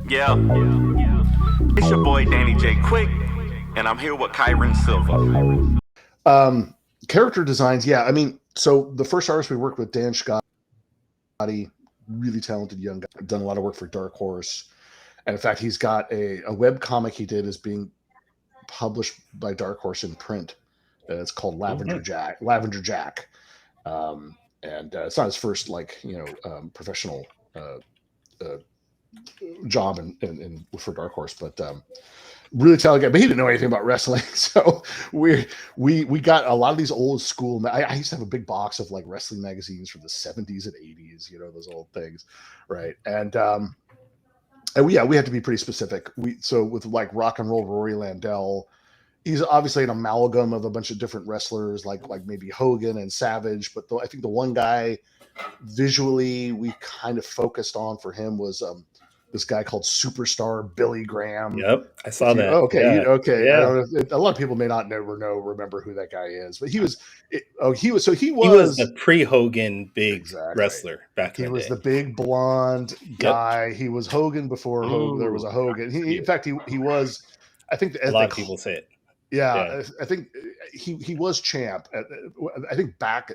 Yeah, it's your boy Danny J. Quick, and I'm here with Kyron Silva. Um, Character designs, yeah. I mean, so the first artist we worked with, Dan Scotty, really talented young guy, done a lot of work for Dark Horse, and in fact, he's got a web comic he did is being published by Dark Horse in print. It's called Lavender Jack. Lavender Jack, and it's not his first professional uh, job in for Dark Horse, but really talented guy, but he didn't know anything about wrestling. So we got a lot of these old school. I used to have a big box of like wrestling magazines from the 70s and 80s, those old things, right? And we had to be pretty specific. So with like Rock and Roll Rory Landell, he's obviously an amalgam of a bunch of different wrestlers, like maybe Hogan and Savage. But I think the one guy visually we kind of focused on for him was this guy called Superstar Billy Graham. Yep, I saw that. Okay. Yeah. I don't know a lot of people may not remember who that guy is, but he was the pre-Hogan big wrestler back in the day. He was the big blonde guy. Yep. He was Hogan before there was a Hogan. In fact, he was. I think a lot of people say it. Yeah, I think he was champ. I think back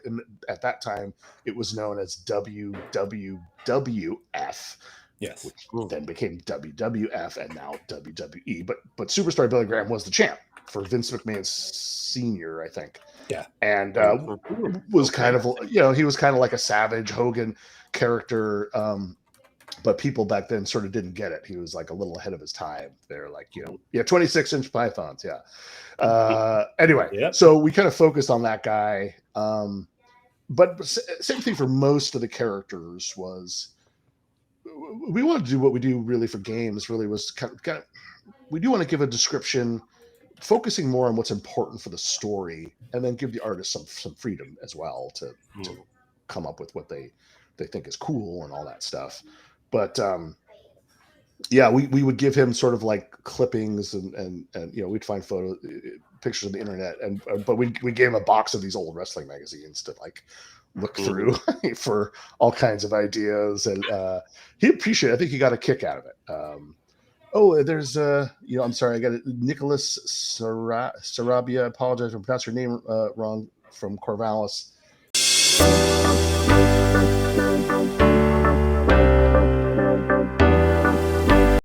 at that time it was known as WWWF. Yes, which then became WWF and now WWE. But Superstar Billy Graham was the champ for Vince McMahon Sr., I think. Yeah, and was kind of he was kind of like a Savage Hogan character. But people back then sort of didn't get it. He was like a little ahead of his time. They're like, 26-inch pythons. Yeah. Anyway, So we kind of focused on that guy. But same thing for most of the characters was we wanted to do what we do really for games. Really was kind of we do want to give a description, focusing more on what's important for the story, and then give the artist some freedom as well to come up with what they think is cool and all that stuff. But we would give him sort of like clippings and we'd find pictures on the internet, but we gave him a box of these old wrestling magazines to like look through for all kinds of ideas, and he appreciated it. I think he got a kick out of it. There's I'm sorry, I got it. Nicholas Sarabia. I apologize if I pronounced your name wrong, from Corvallis.